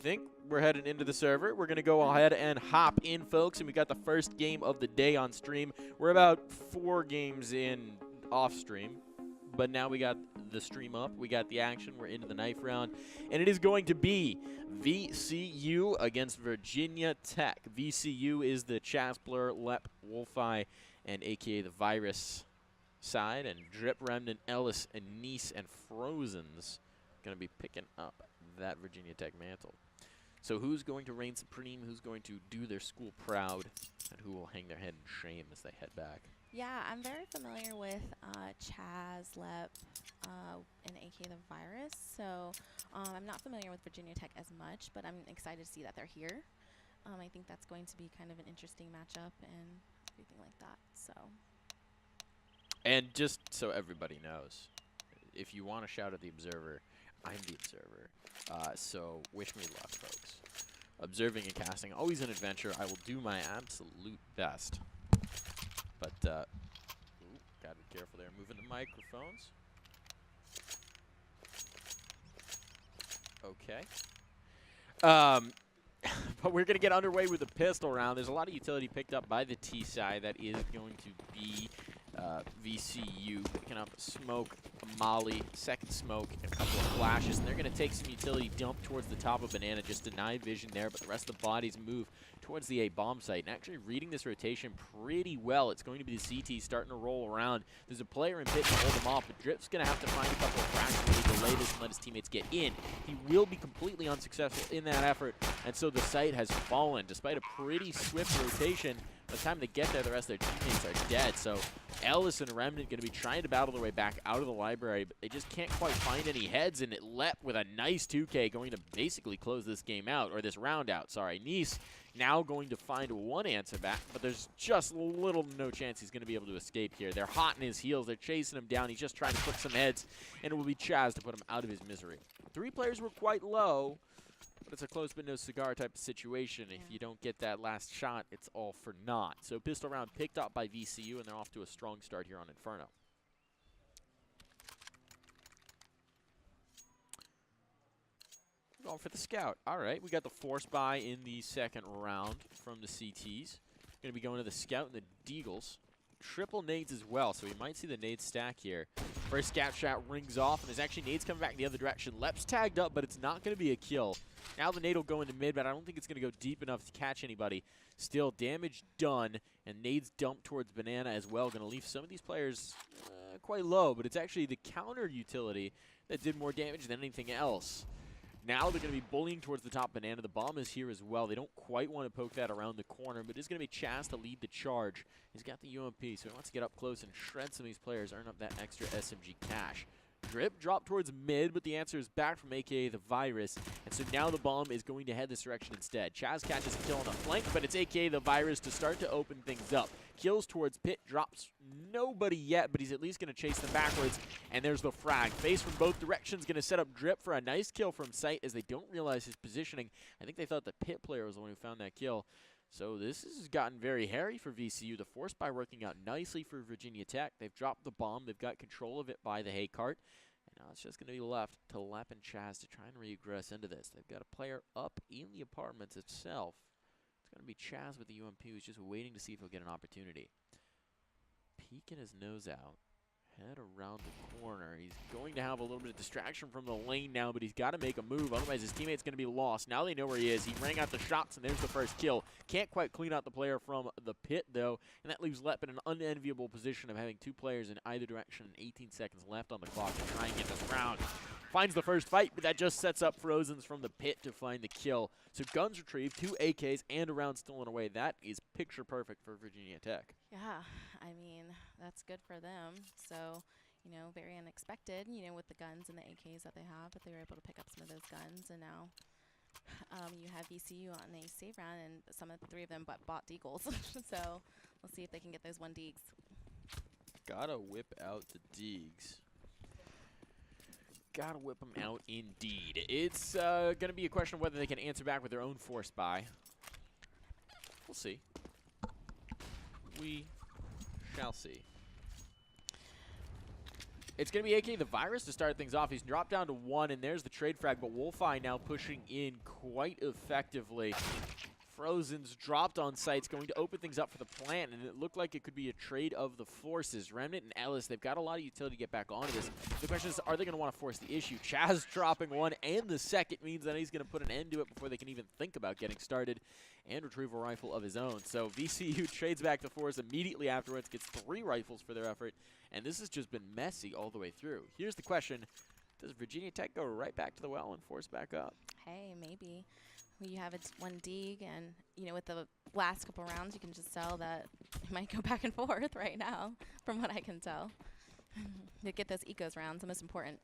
think we're heading into the server. We're going to go ahead and hop in, folks, and we got the first game of the day on stream. We're about 4 games in off stream, but now we got the stream up. We got the action. We're into the knife round, and it is going to be VCU against Virginia Tech. VCU is the Chaspler, Lep, Wolfi, and a.k.a. the Virus side, and Drip, Remnant, Ellis, and Nice, and Frozen's going to be picking up that Virginia Tech mantle. So who's going to reign supreme, who's going to do their school proud, and who will hang their head in shame as they head back? Yeah, I'm very familiar with Chaz, Lep, and AK the Virus, so I'm not familiar with Virginia Tech as much, but I'm excited to see that they're here. I think that's going to be kind of an interesting matchup and everything like that. So. And just so everybody knows, if you want to shout at the Observer, I'm the Observer. So wish me luck, folks. Observing and casting, always an adventure. I will do my absolute best. But, ooh, gotta be careful there. Moving the microphones. Okay. But we're going to get underway with the pistol round. There's a lot of utility picked up by the T side. That is going to be VCU picking up smoke, molly, second smoke, and a couple of flashes. And they're going to take some utility dump towards the top of Banana, just deny vision there, but the rest of the bodies move towards the A bomb site. And actually reading this rotation pretty well. It's going to be the CT starting to roll around. There's a player in pit to hold him off, but Drip's going to have to find a couple of cracks to really delay this and let his teammates get in. He will be completely unsuccessful in that effort, and so the site has fallen. Despite a pretty swift rotation, by the time they get there, the rest of their teammates are dead. So Ellis and Remnant going to be trying to battle their way back out of the library, but they just can't quite find any heads, and it Lep with a nice 2K going to basically close this game out, or this round out, sorry. Nice now going to find one answer back, but there's just little to no chance he's going to be able to escape here. They're hot in his heels. They're chasing him down. He's just trying to put some heads, and it will be Chaz to put him out of his misery. 3 players were quite low, but it's a close but no cigar type of situation. If you don't get that last shot, it's all for naught. So pistol round picked up by VCU, and they're off to a strong start here on Inferno. Going for the scout. All right, we got the force buy in the second round from the CTs. Going to be going to the scout and the Deagles. Triple nades as well, so we might see the nade stack here. First scout shot rings off, and there's actually nades coming back the other direction. Lep's tagged up, but it's not going to be a kill. Now the nade will go into mid, but I don't think it's going to go deep enough to catch anybody. Still, damage done, and nades dumped towards Banana as well. Going to leave some of these players quite low, but it's actually the counter utility that did more damage than anything else. Now they're going to be bullying towards the top Banana. The bomb is here as well. They don't quite want to poke that around the corner, but it's going to be Chaz to lead the charge. He's got the UMP, so he wants to get up close and shred some of these players, earn up that extra SMG cash. Drip dropped towards mid, but the answer is back from a.k.a. the Virus, and so now the bomb is going to head this direction instead. Chaz catches a kill on the flank, but it's a.k.a. the Virus to start to open things up. Kills towards pit, drops nobody yet, but he's at least going to chase them backwards, and there's the frag. Face from both directions, going to set up Drip for a nice kill from sight as they don't realize his positioning. I think they thought the pit player was the one who found that kill. So this has gotten very hairy for VCU. The force buy working out nicely for Virginia Tech. They've dropped the bomb. They've got control of it by the hay cart. And now it's just going to be left to Lep and Chaz to try and regress into this. They've got a player up in the apartments itself. It's going to be Chaz with the UMP who's just waiting to see if he'll get an opportunity. Peeking his nose out. Head around the corner. He's going to have a little bit of distraction from the lane now, but he's got to make a move. Otherwise, his teammate's going to be lost. Now they know where he is. He rang out the shots, and there's the first kill. Can't quite clean out the player from the pit, though, and that leaves Lep in an unenviable position of having 2 players in either direction and 18 seconds left on the clock to try and get this round. Finds the first fight, but that just sets up Frozen's from the pit to find the kill. So guns retrieved, 2 AKs, and a round stolen away. That is picture perfect for Virginia Tech. Yeah, I mean, that's good for them. So, you know, very unexpected, you know, with the guns and the AKs that they have, but they were able to pick up some of those guns, and now you have VCU on a save round, and some of the 3 of them bought Deagles. So we'll see if they can get those 1 Deags. Gotta whip out the Deags. Gotta whip them out indeed. It's going to be a question of whether they can answer back with their own force buy. We'll see. We shall see. It's going to be AK the Virus to start things off. He's dropped down to 1, and there's the trade frag, but Wolfeye now pushing in quite effectively. Frozen's dropped on sites, going to open things up for the plant, and it looked like it could be a trade of the forces. Remnant and Ellis, they've got a lot of utility to get back onto this. The question is, are they going to want to force the issue? Chaz dropping 1 and the second means that he's going to put an end to it before they can even think about getting started, and retrieve a rifle of his own. So VCU trades back to force immediately afterwards, gets 3 rifles for their effort, and this has just been messy all the way through. Here's the question. Does Virginia Tech go right back to the well and force back up? Hey, maybe. You have one dig, and you know, with the last couple rounds, you can just tell that it might go back and forth right now, from what I can tell. You get those ecos rounds, the most important.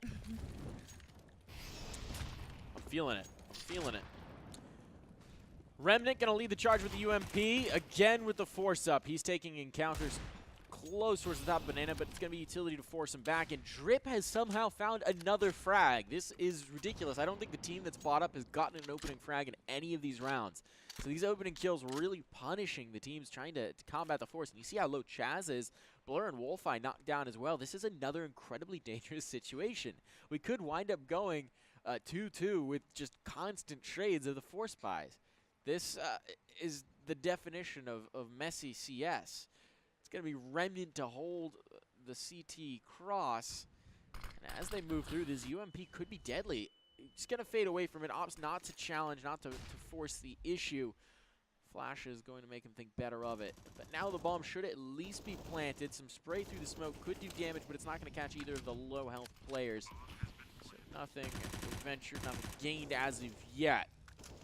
I'm feeling it. I'm feeling it. Remnant going to lead the charge with the UMP, again with the force up. He's taking encounters close towards the top of Banana, but it's going to be utility to force him back. And Drip has somehow found another frag. This is ridiculous. I don't think the team that's bought up has gotten an opening frag in any of these rounds. So these opening kills really punishing the teams trying to combat the force. And you see how low Chaz is. Blur and Wolfeye knocked down as well. This is another incredibly dangerous situation. We could wind up going 2-2 with just constant trades of the force buys. This is the definition of messy CS. Going to be Remnant to hold the CT cross. And as they move through, this UMP could be deadly. It's going to fade away from it. Opts not to challenge, not to force the issue. Flash is going to make him think better of it. But now the bomb should at least be planted. Some spray through the smoke could do damage, but it's not going to catch either of the low health players. So nothing ventured, nothing gained as of yet.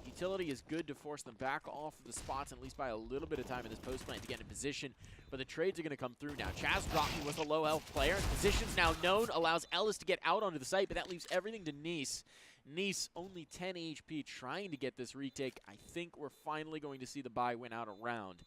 Utility is good to force them back off of the spots, and at least buy a little bit of time in this post plant to get in position. But the trades are going to come through now. Chaz dropping with a low health player. Position's now known, allows Ellis to get out onto the site, but that leaves everything to Nice. Nice only 10 HP, trying to get this retake. I think we're finally going to see the buy win out a round.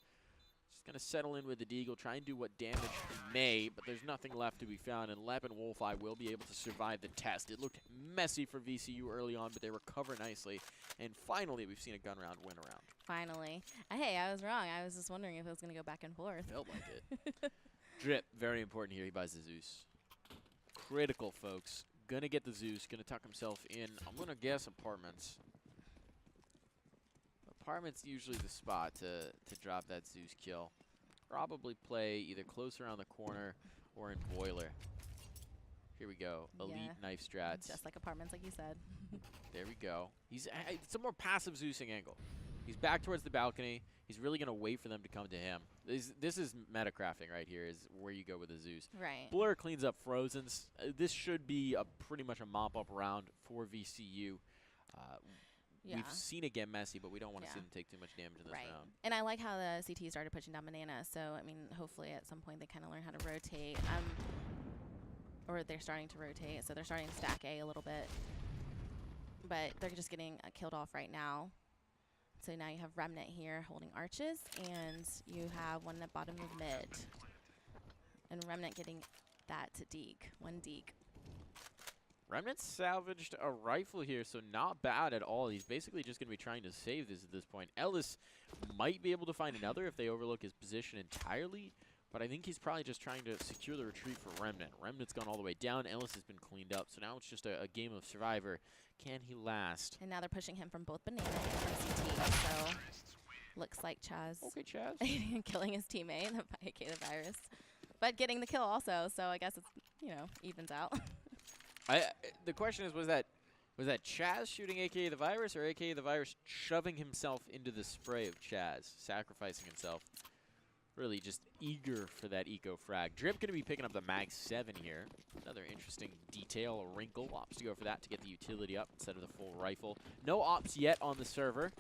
Just going to settle in with the Deagle, try and do what damage he may, but there's nothing left to be found, and Lep and Wolfeye will be able to survive the test. It looked messy for VCU early on, but they recover nicely, and finally we've seen a gun round win around. Finally. Hey, I was wrong. I was just wondering if it was going to go back and forth. Felt like it. Drip, very important here. He buys the Zeus. Critical, folks. Gonna get the Zeus, gonna tuck himself in, I'm gonna guess apartments. Apartment's usually the spot to drop that Zeus kill. Probably play either close around the corner or in boiler. Here we go. Elite knife strats. Just like apartments, like you said. There we go. It's a more passive Zeusing angle. He's back towards the balcony. He's really going to wait for them to come to him. This is metacrafting right here, is where you go with the Zeus. Right. Blur cleans up Frozen's. This should be pretty much a mop-up round for VCU. We've seen it get messy, but we don't want to see them take too much damage in this round. And I like how the CT started pushing down Banana. So, I mean, hopefully at some point they kind of learn how to rotate. Or they're starting to rotate. So they're starting to stack A a little bit. But they're just getting killed off right now. So now you have Remnant here holding arches, and you have one at bottom of mid. And Remnant getting that to Deke. One Deke. Remnant salvaged a rifle here, so not bad at all. He's basically just going to be trying to save this at this point. Ellis might be able to find another if they overlook his position entirely, but I think he's probably just trying to secure the retreat for Remnant. Remnant's gone all the way down. Ellis has been cleaned up, so now it's just a game of survivor. Can he last? And now they're pushing him from both Banana and from CT, so looks like Chaz. Okay, Chaz. Killing his teammate, the AK the Virus. But getting the kill also, so I guess it's, you know, evens out. The question is, was that Chaz shooting AK the Virus, or AK the Virus shoving himself into the spray of Chaz, sacrificing himself? Really just eager for that eco frag. Drip going to be picking up the Mag 7 here. Another interesting detail, a wrinkle. Opts to go for that to get the utility up instead of the full rifle. No ops yet on the server.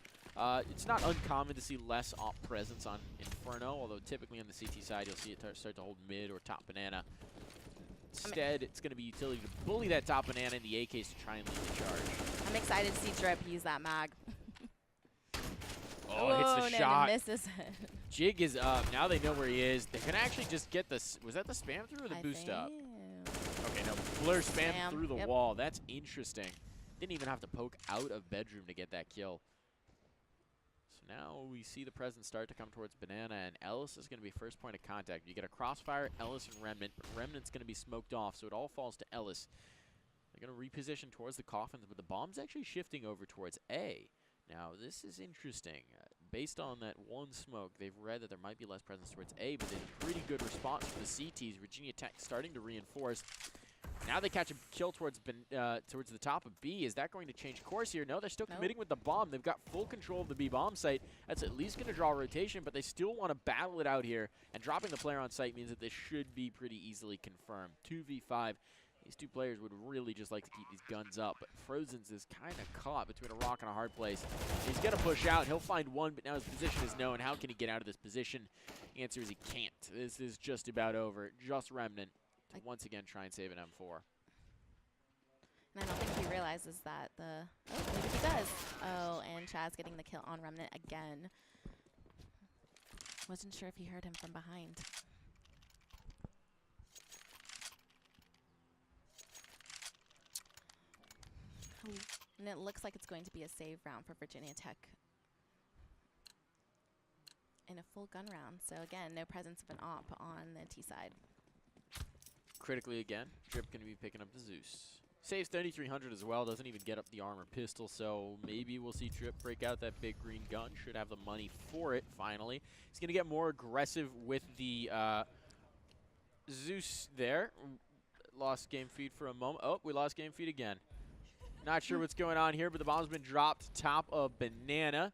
It's not uncommon to see less op presence on Inferno, although typically on the CT side you'll see it start to hold mid or top Banana. Instead, it's going to be utility to bully that top Banana and the AKs to try and lead the charge. I'm excited to see Drip use that mag. Oh, hits the shot. Misses it. Jig is up. Now they know where he is. They can actually just get this. Was that the spam through or the boost up? Okay, no. Blur spam through the wall. That's interesting. Didn't even have to poke out of bedroom to get that kill. So now we see the presence start to come towards Banana, and Ellis is going to be first point of contact. You get a crossfire, Ellis and Remnant, but Remnant's going to be smoked off, so it all falls to Ellis. They're going to reposition towards the coffins, but the bomb's actually shifting over towards A. Now, this is interesting. Based on that one smoke, they've read that there might be less presence towards A, but there's a pretty good response from the CTs. Virginia Tech starting to reinforce. Now they catch a kill towards the top of B. Is that going to change course here? No, they're still committing with the bomb. They've got full control of the B bomb site. That's at least going to draw rotation, but they still want to battle it out here. And dropping the player on site means that this should be pretty easily confirmed. 2v5. These two players would really just like to keep these guns up, but Frozen's is kind of caught between a rock and a hard place. He's going to push out. He'll find one, but now his position is known. How can he get out of this position? The answer is he can't. This is just about over. Just Remnant to once again try and save an M4. And I don't think he realizes that oh, maybe he does. Oh, and Chaz getting the kill on Remnant again. Wasn't sure if he heard him from behind. And it looks like it's going to be a save round for Virginia Tech in a full gun round. So again, no presence of an op on the T side. Critically again, Drip going to be picking up the Zeus. Saves 3,300 as well, doesn't even get up the armor pistol, so maybe we'll see Drip break out that big green gun. Should have the money for it, finally. He's going to get more aggressive with the Zeus there. Lost game feed for a moment. Oh, we lost game feed again. Not sure what's going on here, but the bomb's been dropped top of Banana.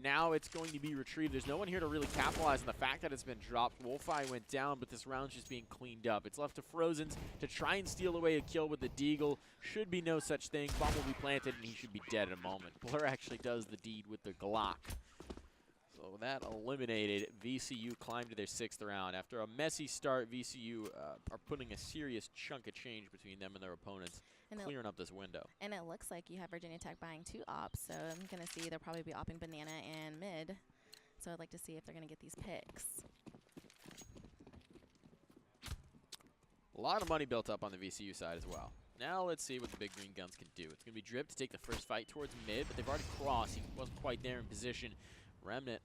Now it's going to be retrieved. There's no one here to really capitalize on the fact that it's been dropped. Wolfeye went down, but this round's just being cleaned up. It's left to Frozen's to try and steal away a kill with the Deagle. Should be no such thing. Bomb will be planted, and he should be dead in a moment. Blur actually does the deed with the Glock. So that eliminated. VCU climbed to their 6th round. After a messy start, VCU are putting a serious chunk of change between them and their opponents, and clearing up this window. And it looks like you have Virginia Tech buying 2 ops, so I'm going to see they'll probably be opping Banana and mid. So I'd like to see if they're going to get these picks. A lot of money built up on the VCU side as well. Now let's see what the big green guns can do. It's going to be Drip to take the first fight towards mid, but they've already crossed. He wasn't quite there in position. Remnant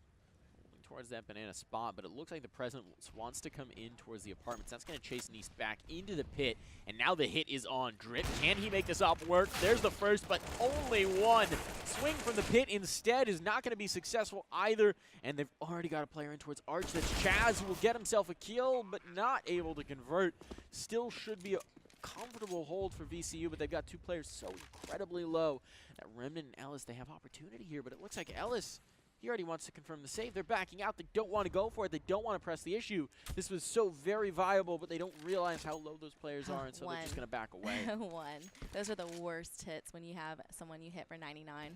towards that Banana spot, but it looks like the President wants to come in towards the apartments. That's going to chase Nice back into the pit, and now the hit is on Drip. Can he make this op work? There's the first, but only one. Swing from the pit instead is not going to be successful either, and they've already got a player in towards Arch. That's Chaz, who will get himself a kill, but not able to convert. Still should be a comfortable hold for VCU, but they've got 2 players so incredibly low that Remnant and Ellis, they have opportunity here, but it looks like Ellis, he already wants to confirm the save. They're backing out. They don't want to go for it. They don't want to press the issue. This was so very viable, but they don't realize how low those players are, and so they're just going to back away. 1. Those are the worst hits when you have someone you hit for 99.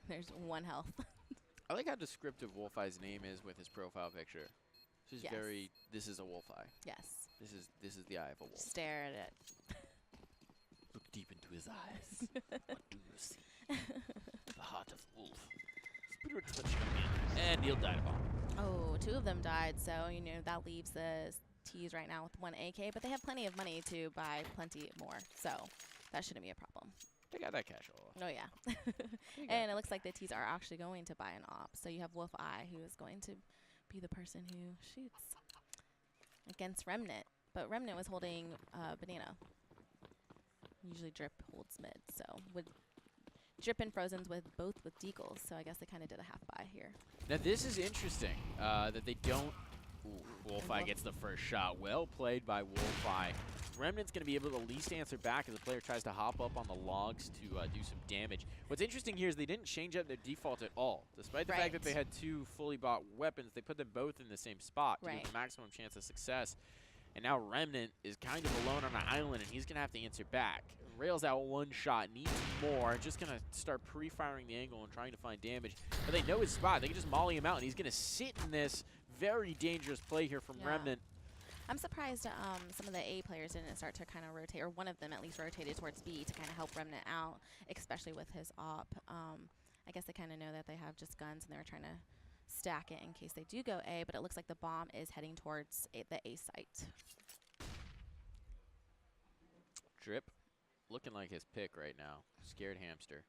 There's 1 health. I like how descriptive Wolfeye's name is with his profile picture. This is Yes. this is a Wolfeye. Yes. This is the eye of a wolf. Stare at it. Look deep into his eyes. What do you see? The heart of wolf. Spirit touch him in. And he'll die to bomb. Oh, 2 of them died, so, you know, that leaves the T's right now with 1 AK, but they have plenty of money to buy plenty more, so that shouldn't be a problem. They got that cash all. Oh, yeah. And it looks like the T's are actually going to buy an op, so you have Wolfeye, who is going to be the person who shoots against Remnant, but Remnant was holding Banana. Usually Drip holds mid, so with Drip and Frozen's both with Deagles, so I guess they kind of did a half buy here. Now this is interesting that they don't. Ooh, Wolfeye gets the first shot. Well played by Wolfeye. Remnant's going to be able to at least answer back as the player tries to hop up on the logs to do some damage. What's interesting here is they didn't change up their default at all. Despite the fact that they had 2 fully bought weapons, they put them both in the same spot to give the maximum chance of success. And now Remnant is kind of alone on an island, and he's going to have to answer back. Rails out 1 shot, needs more, just going to start pre-firing the angle and trying to find damage. But they know his spot. They can just molly him out, and he's going to sit in this very dangerous play here from Remnant. I'm surprised some of the A players didn't start to kind of rotate, or one of them at least rotated towards B to kind of help Remnant out, especially with his op. I guess they kind of know that they have just guns, and they were trying to stack it in case they do go A, but it looks like the bomb is heading towards the A site. Drip looking like his pick right now. Scared hamster.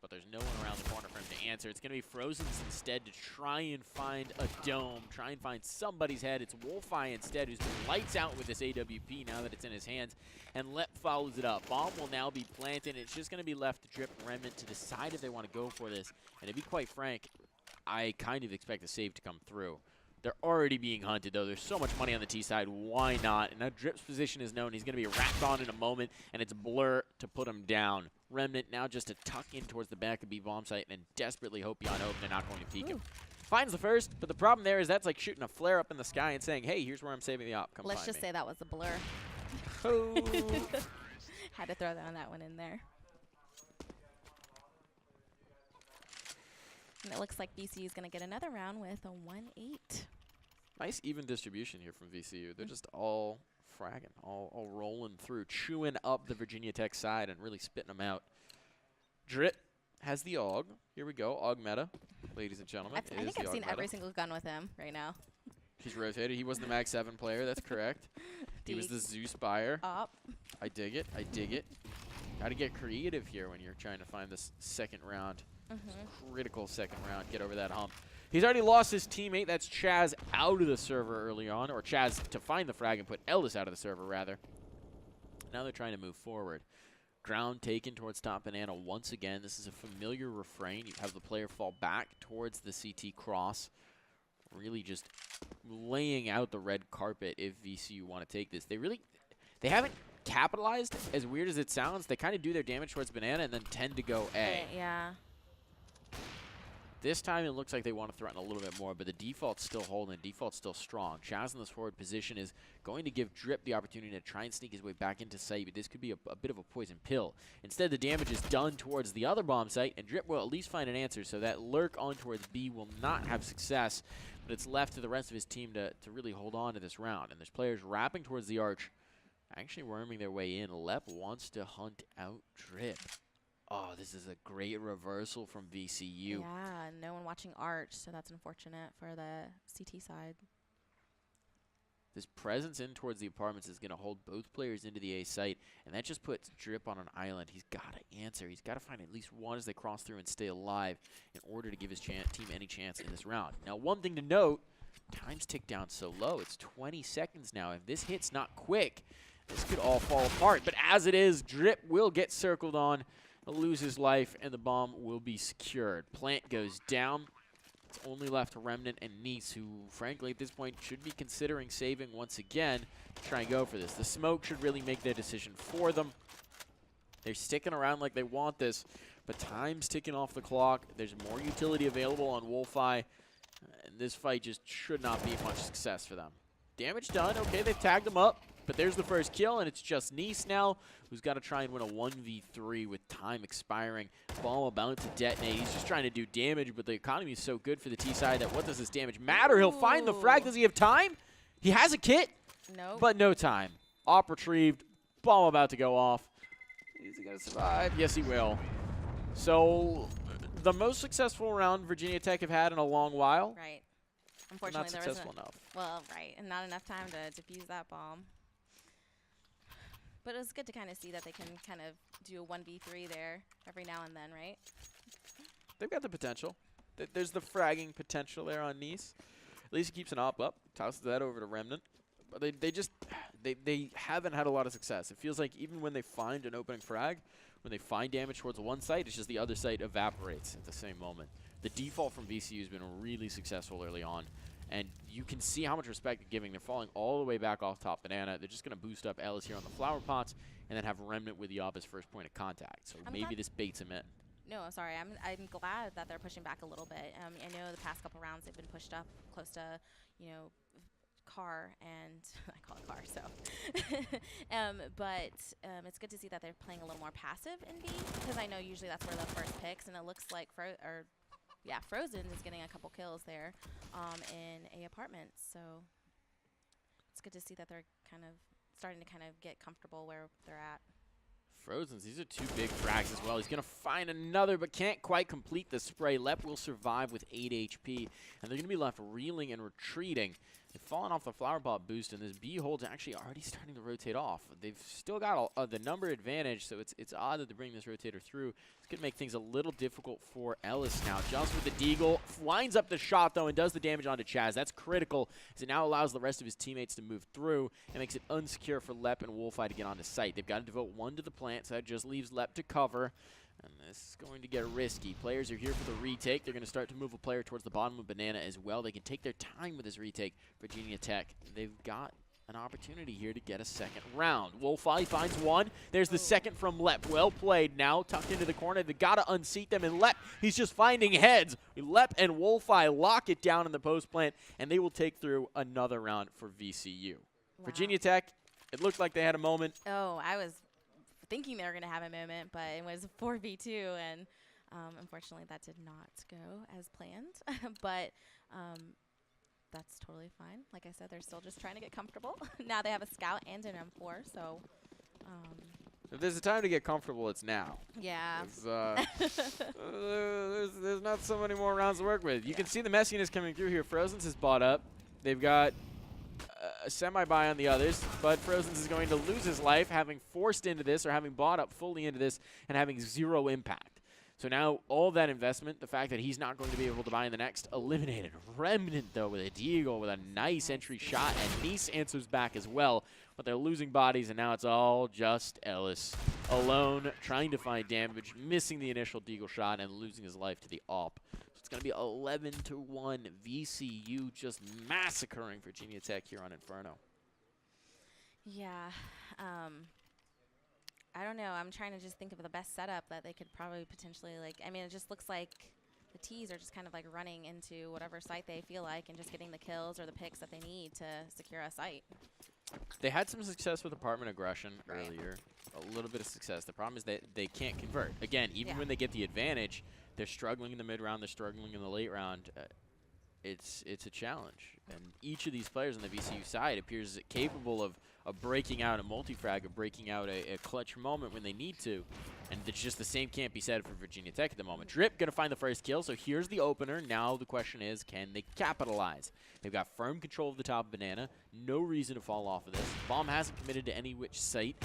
But but there's no one around the corner for him to answer. It's going to be Frozen's instead to try and find a dome, try and find somebody's head. It's Wolfeye instead who's been lights out with this AWP now that it's in his hands, and Lep follows it up. Bomb will now be planted. It's just going to be left to Drip and Remnant to decide if they want to go for this. And to be quite frank, I kind of expect a save to come through. They're already being hunted, though. There's so much money on the T side. Why not? And now Drip's position is known. He's going to be wrapped on in a moment, and it's Blur to put him down. Remnant now just to tuck in towards the back of B bomb site and desperately hope beyond hope they're not going to peek him. Finds the first, but the problem there is that's like shooting a flare up in the sky and saying, hey, here's where I'm saving the op. Come Let's find just me. say that was a blur. Oh. Had to throw that one in there. And it looks like VCU is going to get another round with a 1-8. Nice even distribution here from VCU. They're just all fragging, all rolling through, chewing up the Virginia Tech side and really spitting them out. Drip has the AUG. Here we go, AUG meta, ladies and gentlemen. I think I've seen every single gun with him right now. He's rotated. He wasn't the Mag 7 player, that's correct. He was the Zeus buyer. Up. I dig it, I dig it. Got to get creative here when you're trying to find this second round. Critical second round, get over that hump. He's already lost his teammate. That's Chaz out of the server early on, or Chaz to find the frag and put Ellis out of the server, rather. Now they're trying to move forward. Ground taken towards top banana once again. This is a familiar refrain. You have the player fall back towards the CT cross, really just laying out the red carpet if VCU want to take this. They haven't capitalized, as weird as it sounds. They kind of do their damage towards banana and then tend to go A. Yeah. This time it looks like they want to threaten a little bit more, but the default's still holding, default's still strong. Chaz in this forward position is going to give Drip the opportunity to try and sneak his way back into sight, but this could be a bit of a poison pill. Instead, the damage is done towards the other bomb site, and Drip will at least find an answer, so that lurk on towards B will not have success, but it's left to the rest of his team to really hold on to this round. And there's players wrapping towards the arch, actually worming their way in. Lep wants to hunt out Drip. Oh, this is a great reversal from VCU. Yeah, no one watching Arch, so that's unfortunate for the CT side. This presence in towards the apartments is going to hold both players into the A site, and that just puts Drip on an island. He's got to answer. He's got to find at least one as they cross through and stay alive in order to give his team any chance in this round. Now, one thing to note, time's ticked down so low. It's 20 seconds now. If this hit's not quick, this could all fall apart. But as it is, Drip will get circled on, lose his life, and the bomb will be secured. Plant goes down. It's only left to Remnant and Nice, who, frankly, at this point should be considering saving once again to try and go for this. The smoke should really make their decision for them. They're sticking around like they want this, but time's ticking off the clock. There's more utility available on Wolfeye, and this fight just should not be much success for them. Damage done. Okay, they've tagged him up. But there's the first kill, and it's just Nice now, who's got to try and win a 1v3 with time expiring. Bomb about to detonate. He's just trying to do damage, but the economy is so good for the T side that what does this damage matter? He'll find the frag. Does he have time? He has a kit, but no time. Op retrieved. Bomb about to go off. Is he going to survive? Yes, he will. So the most successful round Virginia Tech have had in a long while. Right. Unfortunately, not successful enough. Well, right, and not enough time to defuse that bomb. But it was good to kind of see that they can kind of do a 1v3 there every now and then, right? They've got the potential. There's the fragging potential there on Nice. At least he keeps an op up, tosses that over to Remnant. But they haven't had a lot of success. It feels like even when they find an opening frag, when they find damage towards one site, it's just the other site evaporates at the same moment. The default from VCU has been really successful early on. And you can see how much respect they're giving. They're falling all the way back off top banana. They're just going to boost up Ellis here on the flower pots and then have Remnant with the op as first point of contact. So maybe this baits him in. No, I'm sorry. I'm glad that they're pushing back a little bit. I know the past couple rounds they've been pushed up close to, car, and I call it car, so. But it's good to see that they're playing a little more passive in B, because I know usually that's where the first picks, and it looks like Frozen is getting a couple kills there in A apartments. So it's good to see that they're kind of starting to get comfortable where they're at. Frozen's, these are two big frags as well. He's going to find another, but can't quite complete the spray. Lep will survive with 8 HP, and they're going to be left reeling and retreating They've fallen off the flower pot boost, and this B hold's actually already starting to rotate off. They've still got the number advantage, so it's odd that they bring this rotator through. It's going to make things a little difficult for Ellis now. Just with the deagle, lines up the shot, though, and does the damage onto Chaz. That's critical, as it now allows the rest of his teammates to move through and makes it unsecure for Lep and Wolfeye to get onto site. They've got to devote one to the plant, so that just leaves Lep to cover. And this is going to get risky. Players are here for the retake. They're going to start to move a player towards the bottom of Banana as well. They can take their time with this retake. Virginia Tech, they've got an opportunity here to get a second round. Wolfeye finds one. There's the second from Lep. Well played now, tucked into the corner. They've got to unseat them, and Lep, he's just finding heads. Lep and Wolfeye lock it down in the post plant, and they will take through another round for VCU. Wow. Virginia Tech, it looked like they had a moment. Oh, I was thinking they were going to have a moment, but it was 4v2, and unfortunately that did not go as planned. But that's totally fine. Like I said, they're still just trying to get comfortable. Now they have a scout and an M4, so If there's a time to get comfortable, it's now. yeah. There's not so many more rounds to work with. You can see the messiness coming through here. Frozen's is bought up. They've got a semi-buy on the others, but Frozen's is going to lose his life, having forced into this or having bought up fully into this and having zero impact. So now all that investment, the fact that he's not going to be able to buy in the next, eliminated. Remnant, though, with a deagle, with a nice entry shot, and Nice answers back as well. But they're losing bodies, and now it's all just Ellis alone, trying to find damage, missing the initial deagle shot, and losing his life to the AWP. So it's going to be 11-1 VCU, just massacring Virginia Tech here on Inferno. Yeah. I don't know. I'm trying to just think of the best setup that they could probably potentially, like, I mean, it just looks like the T's are just kind of like running into whatever site they feel like and just getting the kills or the picks that they need to secure a site. They had some success with apartment aggression earlier. A little bit of success. The problem is that they can't convert. Again, even when they get the advantage, they're struggling in the mid-round, they're struggling in the late round. It's a challenge. And each of these players on the VCU side appears capable of breaking out a multi-frag, of breaking out a clutch moment when they need to. And it's just the same can't be said for Virginia Tech at the moment. Drip going to find the first kill, so here's the opener. Now the question is, can they capitalize? They've got firm control of the top of Banana. No reason to fall off of this. Bomb hasn't committed to any which site,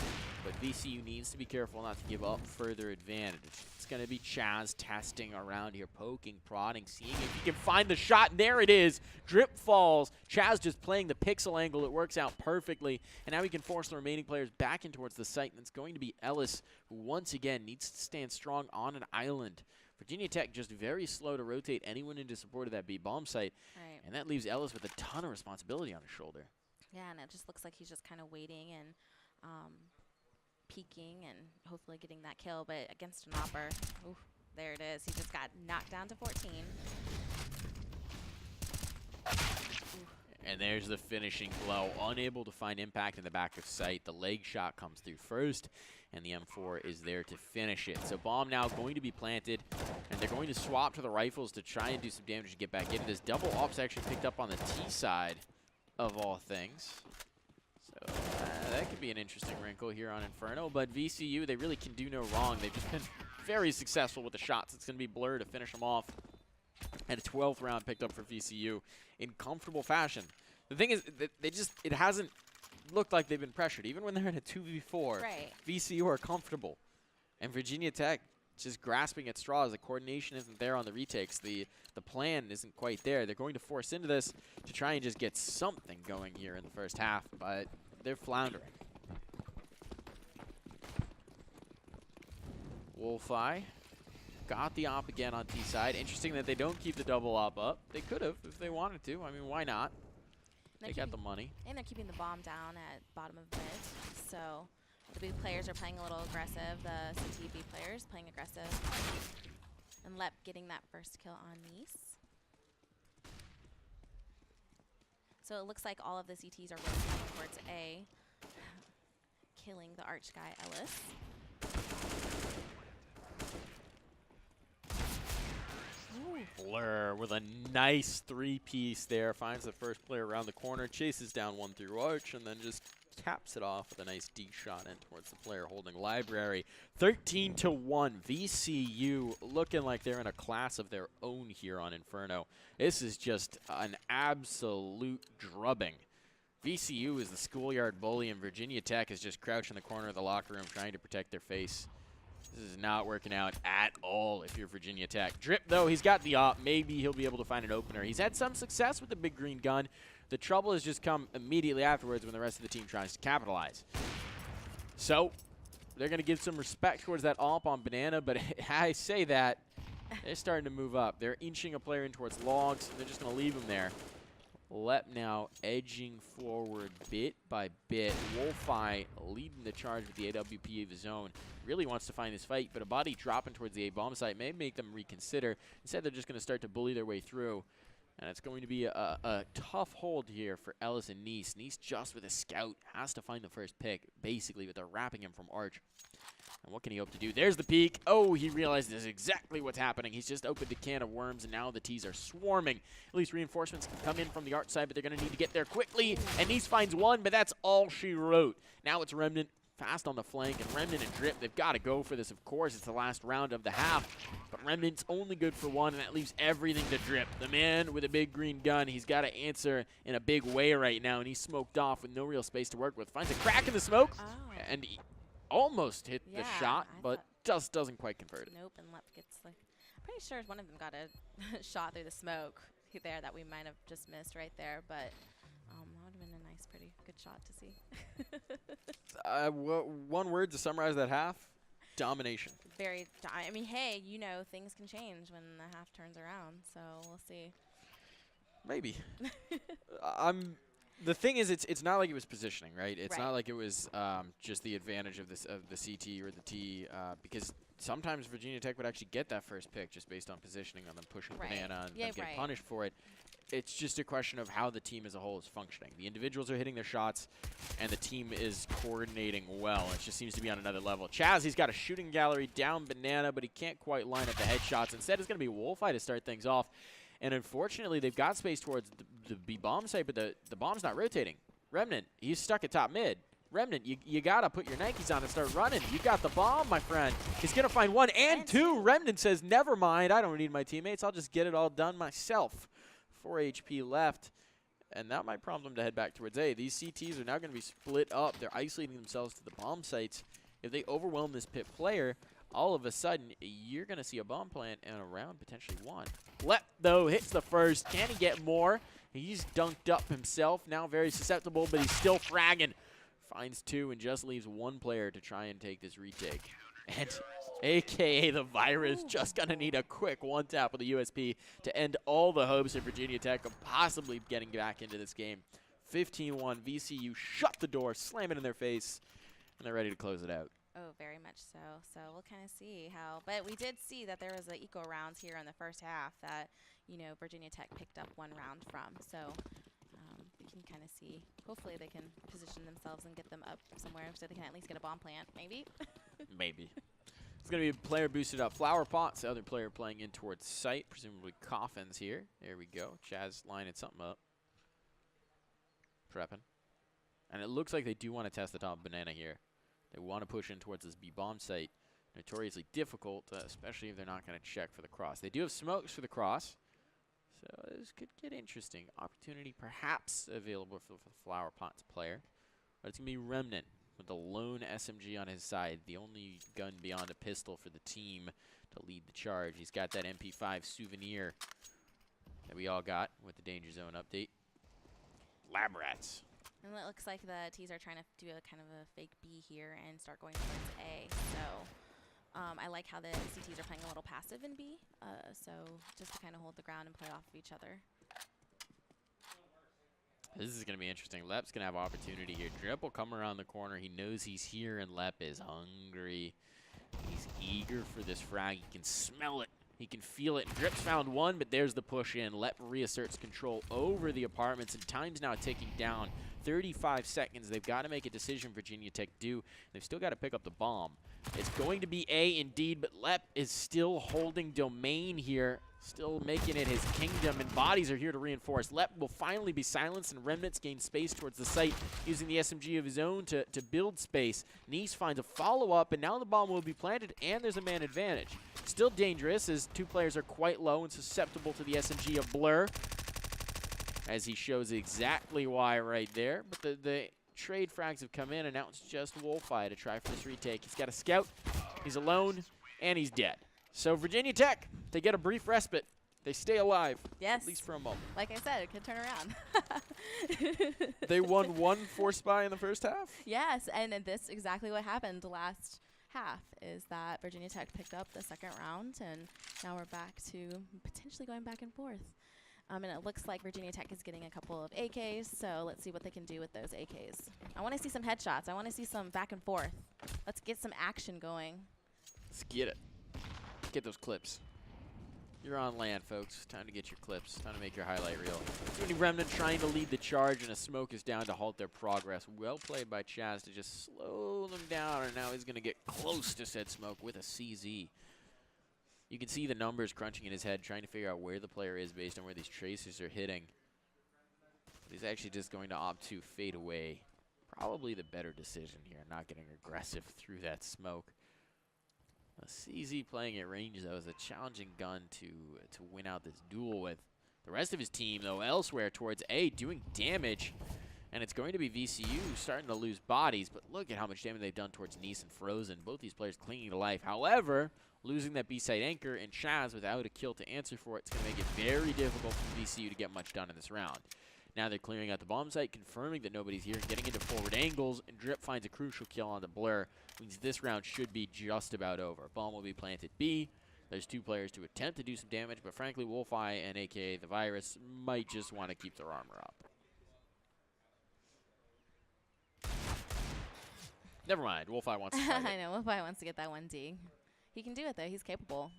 but VCU needs to be careful not to give up further advantage. It's going to be Chaz testing around here, poking, prodding, seeing if he can find the shot, and there it is. Drip falls. Chaz just playing the pixel angle. It works out perfectly, and now he can force the remaining players back in towards the site, and it's going to be Ellis, who once again needs to stand strong on an island. Virginia Tech just very slow to rotate anyone into support of that B-bomb site, and that leaves Ellis with a ton of responsibility on his shoulder. Yeah, and it just looks like he's just kind of waiting and peeking and hopefully getting that kill, but against an opper, ooh, there it is. He just got knocked down to 14. And there's the finishing blow. Unable to find impact in the back of sight. The leg shot comes through first, and the M4 is there to finish it. So bomb now going to be planted, and they're going to swap to the rifles to try and do some damage to get back into this. Double ops actually picked up on the T side of all things. So that could be an interesting wrinkle here on Inferno, but VCU, they really can do no wrong. They've just been very successful with the shots. It's going to be Blur to finish them off. And a 12th round picked up for VCU in comfortable fashion. The thing is, it hasn't looked like they've been pressured. Even when they're in a 2v4, VCU are comfortable. And Virginia Tech just grasping at straws. The coordination isn't there on the retakes. The plan isn't quite there. They're going to force into this to try and just get something going here in the first half, but they're floundering. Wolfeye got the op again on T side. Interesting that they don't keep the double op up. They could have if they wanted to. I mean, why not? They got the money. And they're keeping the bomb down at bottom of mid. So the B players are playing a little aggressive. The CTB players playing aggressive. And Lep getting that first kill on Nice. So it looks like all of the CTs are rotating towards A, killing the arch guy, Ellis. Blur with a nice three-piece there. Finds the first player around the corner, chases down one through arch, and then just caps it off with a nice D shot in towards the player holding library. 13-1. VCU looking like they're in a class of their own here on Inferno. This is just an absolute drubbing. VCU is the schoolyard bully, and Virginia Tech is just crouched in the corner of the locker room trying to protect their face. This is not working out at all if you're Virginia Tech. Drip, though, he's got the op. Maybe he'll be able to find an opener. He's had some success with the big green gun. The trouble has just come immediately afterwards when the rest of the team tries to capitalize. So they're going to give some respect towards that op on Banana, but I say that, they're starting to move up. They're inching a player in towards logs. They're just going to leave him there. Lep now edging forward bit by bit. Wolfeye leading the charge with the AWP of his own. Really wants to find this fight, but a body dropping towards the A-bomb site may make them reconsider. Instead, they're just going to start to bully their way through. And it's going to be a tough hold here for Ellis and Nice. Nice just with a scout has to find the first pick, basically, but they're wrapping him from Arch. And what can he hope to do? There's the peek. Oh, he realizes exactly what's happening. He's just opened a can of worms, and now the T's are swarming. At least reinforcements can come in from the Arch side, but they're going to need to get there quickly. And Nice finds one, but that's all she wrote. Now it's Remnant fast on the flank, and Remnant and Drip, they've got to go for this, of course. It's the last round of the half, but Remnant's only good for one, and that leaves everything to Drip. The man with a big green gun, he's got to answer in a big way right now, and he's smoked off with no real space to work with. Finds a crack in the smoke, and he almost hit the shot, but just doesn't quite convert it. Nope, and Lep gets like, I'm pretty sure one of them got a shot through the smoke there that we might have just missed right there, but that would have been a nice, pretty good shot to see. One word to summarize that half: domination. I mean, hey, you know, things can change when the half turns around, so we'll see. Maybe. The thing is, it's not like it was positioning, right? It's not like it was just the advantage of the CT or the T, because sometimes Virginia Tech would actually get that first pick just based on positioning on them pushing Banana and them getting punished for it. It's just a question of how the team as a whole is functioning. The individuals are hitting their shots, and the team is coordinating well. It just seems to be on another level. Chaz, he's got a shooting gallery down Banana, but he can't quite line up the headshots. Instead, it's going to be Wolfeye to start things off. And unfortunately, they've got space towards the B-bomb site, but the bomb's not rotating. Remnant, he's stuck at top mid. Remnant, you got to put your Nikes on and start running. You got the bomb, my friend. He's going to find one and two. Remnant says, never mind. I don't need my teammates. I'll just get it all done myself. 4 HP left, and that might prompt them to head back towards A. These CTs are now going to be split up. They're isolating themselves to the bomb sites. If they overwhelm this pit player, all of a sudden, you're going to see a bomb plant and a round potentially one. Lep, though, hits the first. Can he get more? He's dunked up himself. Now very susceptible, but he's still fragging. Finds two and just leaves one player to try and take this retake. And a.k.a. the Virus just going to need a quick one-tap with the USP to end all the hopes of Virginia Tech of possibly getting back into this game. 15-1, VCU shut the door, slam it in their face, and they're ready to close it out. Oh, very much so. So we'll kind of see how. But we did see that there was an eco rounds here in the first half that, you know, Virginia Tech picked up one round from. So we can kind of see. Hopefully they can position themselves and get them up somewhere so they can at least get a bomb plant. Maybe. Maybe. It's going to be a player boosted up. Flower Pots, the other player playing in towards site. Presumably Coffins here. There we go. Chaz lining something up. Prepping. And it looks like they do want to test the top Banana here. They want to push in towards this B-bomb site. Notoriously difficult, especially if they're not going to check for the cross. They do have smokes for the cross. So this could get interesting. Opportunity perhaps available for the Flower Pots player. But it's going to be Remnant with the lone SMG on his side. The only gun beyond a pistol for the team to lead the charge. He's got that MP5 souvenir that we all got with the Danger Zone update. Lab Rats. And it looks like the T's are trying to do a kind of a fake B here and start going towards A. So I like how the CTs are playing a little passive in B. So just to kind of hold the ground and play off of each other. This is going to be interesting. Lep's going to have opportunity here. Drip will come around the corner. He knows he's here, and Lep is hungry. He's eager for this frag. He can smell it. He can feel it. Drip's found one, but there's the push in. Lep reasserts control over the apartments, and time's now ticking down. 35 seconds. They've got to make a decision, Virginia Tech do. They've still got to pick up the bomb. It's going to be A indeed, but Lep is still holding domain here, still making it his kingdom, and bodies are here to reinforce. Lep will finally be silenced, and Remnants gain space towards the site, using the SMG of his own to build space. Nice finds a follow-up, and now the bomb will be planted, and there's a man advantage. Still dangerous, as two players are quite low and susceptible to the SMG of Blur, as he shows exactly why right there. But the trade frags have come in, and now it's just Wolfeye to try for this retake. He's got a scout, he's alone, and he's dead. So Virginia Tech, they get a brief respite. They stay alive, Yes. at least for a moment. Like I said, it could turn around. They won one force buy in the first half? Yes, and this exactly what happened last half, is that Virginia Tech picked up the second round, and now we're back to potentially going back and forth. And it looks like Virginia Tech is getting a couple of AKs, so let's see what they can do with those AKs. I want to see some headshots. I want to see some back and forth. Let's get some action going. Let's get it. Get those clips. You're on LAN, folks. Time to get your clips. Time to make your highlight reel. Tony Remnant trying to lead the charge, and a smoke is down to halt their progress. Well played by Chaz to just slow them down, and now he's going to get close to said smoke with a CZ. You can see the numbers crunching in his head, trying to figure out where the player is based on where these tracers are hitting. He's actually just going to opt to fade away. Probably the better decision here, not getting aggressive through that smoke. CZ playing at range, though, is a challenging gun to win out this duel with. The rest of his team, though, elsewhere towards A, doing damage. And it's going to be VCU starting to lose bodies, but look at how much damage they've done towards Nice and Frozen. Both these players clinging to life. However, losing that B-side anchor and Chaz without a kill to answer for it's going to make it very difficult for VCU to get much done in this round. Now they're clearing out the bomb site, confirming that nobody's here, getting into forward angles, and Drip finds a crucial kill on the Blur. Means this round should be just about over. Bomb will be planted B. There's two players to attempt to do some damage, but frankly, Wolfeye and AKA the Virus might just want to keep their armor up. Never mind, Wolfeye wants to fight I know, Wolfeye wants to get that 1D. He can do it, though. He's capable.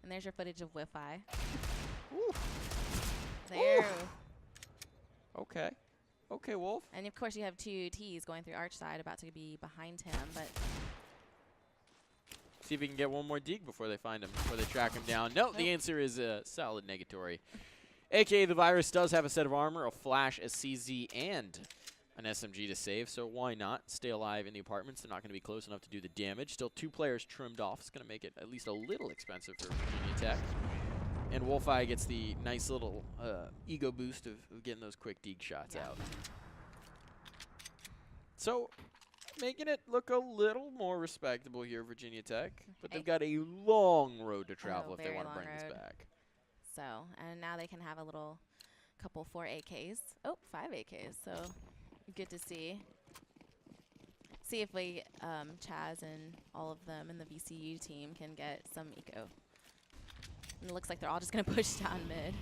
And there's your footage of Wolfeye. Ooh. There. Ooh. Okay. Okay, Wolf. And, of course, you have two Ts going through arch side, about to be behind him, but... See if he can get one more dig before they find him, before they track him down. No, the answer is a solid negatory. AKA the Virus does have a set of armor, a flash, a CZ, and an SMG to save, so why not stay alive in the apartments? They're not going to be close enough to do the damage. Still two players trimmed off. It's going to make it at least a little expensive for Virginia Tech. And Wolfeye gets the nice little ego boost of getting those quick dig shots out. So, making it look a little more respectable here, Virginia Tech. But they've got a long road to travel if they want to bring this back. So, and now they can have a little couple 4 AKs. Oh, 5 AKs, so good to see. See if we, Chaz and all of them and the VCU team can get some eco. And it looks like they're all just going to push down mid.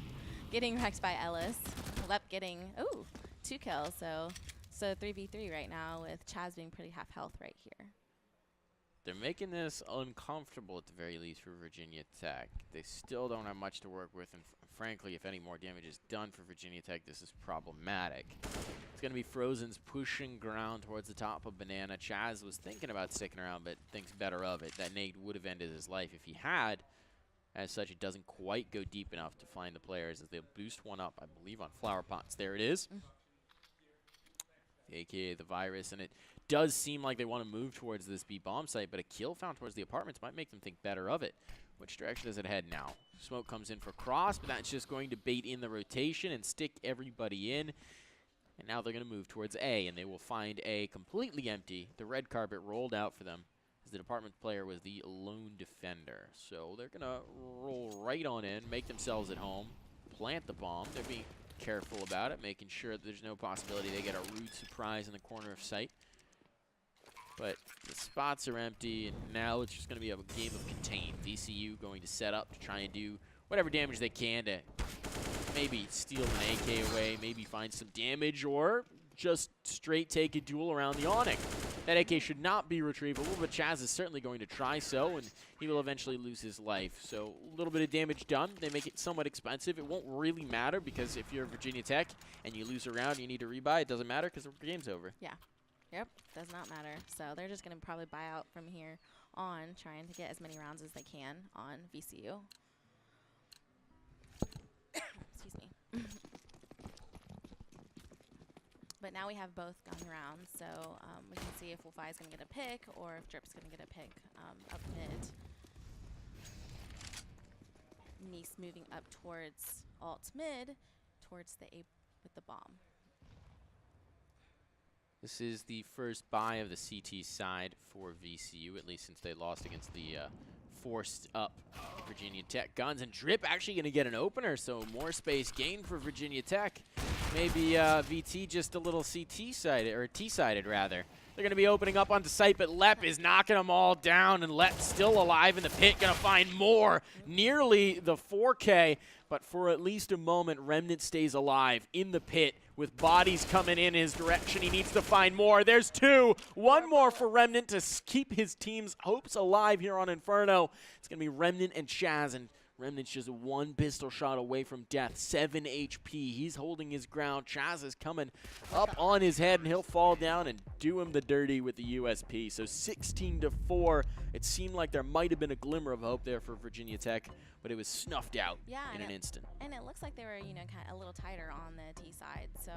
Getting wrecked by Ellis. Lep getting, ooh, 2 kills. So 3v3 right now with Chaz being pretty half health right here. They're making this uncomfortable at the very least for Virginia Tech. They still don't have much to work with, and frankly, if any more damage is done for Virginia Tech, this is problematic. It's going to be Frozen's pushing ground towards the top of Banana. Chaz was thinking about sticking around, but thinks better of it. That nade would have ended his life if he had. As such, it doesn't quite go deep enough to find the players as they'll boost one up, I believe, on Flower Pots. There it is. AKA the Virus, and it does seem like they want to move towards this B bomb site, but a kill found towards the apartments might make them think better of it. Which direction does it head now? Smoke comes in for cross, but that's just going to bait in the rotation and stick everybody in. And now they're going to move towards A, and they will find A completely empty. The red carpet rolled out for them, as the department player was the lone defender. So they're going to roll right on in, make themselves at home, plant the bomb. They're being careful about it, making sure that there's no possibility they get a rude surprise in the corner of sight. But the spots are empty, and now it's just going to be a game of contain. VCU going to set up to try and do whatever damage they can to maybe steal an AK away, maybe find some damage, or just straight take a duel around the awning. That AK should not be retrievable, but Chaz is certainly going to try so, and he will eventually lose his life. So a little bit of damage done. They make it somewhat expensive. It won't really matter because if you're Virginia Tech and you lose a round, you need to rebuy. It doesn't matter because the game's over. Yeah. Yep. Does not matter. So they're just going to probably buy out from here on, trying to get as many rounds as they can on VCU. Excuse me. But now we have both gun rounds, so we can see if Wolfeye is going to get a pick or if Drip's going to get a pick up mid. Nice moving up towards alt mid, towards the A with the bomb. This is the first buy of the CT side for VCU, at least since they lost against the forced up Virginia Tech. Guns and Drip actually going to get an opener, so more space gained for Virginia Tech. Maybe VT just a little CT-sided, or T-sided rather. They're going to be opening up onto site, but Lep is knocking them all down, and Lep's still alive in the pit, going to find more. Nearly the 4K, but for at least a moment, Remnant stays alive in the pit with bodies coming in his direction. He needs to find more. There's two. One more for Remnant to keep his team's hopes alive here on Inferno. It's going to be Remnant and Chaz, and Remnant's just one pistol shot away from death. 7 HP. He's holding his ground. Chaz is coming up on his head, and he'll fall down and do him the dirty with the USP. So 16-4. It seemed like there might have been a glimmer of hope there for Virginia Tech, but it was snuffed out in an instant. And it looks like they were, you know, kind of a little tighter on the T side. So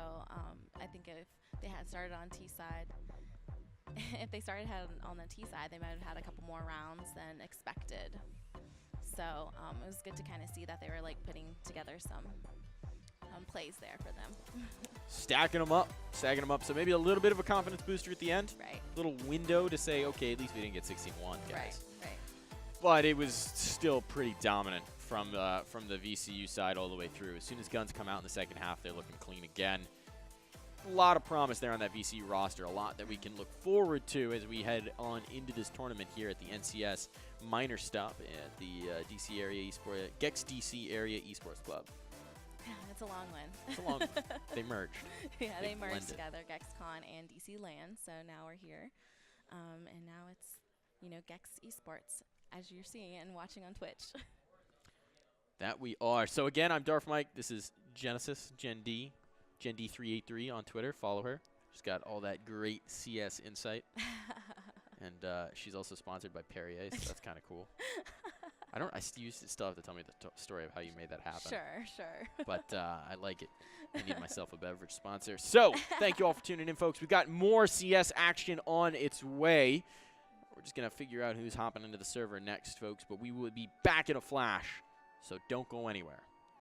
I think if they had started on T side, if they started on the T side, they might have had a couple more rounds than expected. So it was good to kind of see that they were like putting together some plays there for them. Stacking them up, stacking them up. So maybe a little bit of a confidence booster at the end. Right. Little window to say, okay, at least we didn't get 16-1, guys. Right. But it was still pretty dominant from the VCU side all the way through. As soon as guns come out in the second half, they're looking clean again. A lot of promise there on that VCU roster. A lot that we can look forward to as we head on into this tournament here at the NCS minor stop at the DC area esports, GEXDCAE area esports club. It's a long one. It's a long one. They merged. Yeah, they merged blended together, GEXCON and DC LAN. So now we're here, and now it's, you know, Gex Esports as you're seeing and watching on Twitch. That we are. So again, I'm Darth Mike. This is Genesis Gen D. Gen D383 on Twitter. Follow her. She's got all that great CS insight. And she's also sponsored by Perrier, so that's kind of cool. You still have to tell me the story of how you made that happen. Sure. But I like it. I need myself a beverage sponsor. So thank you all for tuning in, folks. We've got more CS action on its way. We're just going to figure out who's hopping into the server next, folks. But we will be back in a flash, so don't go anywhere.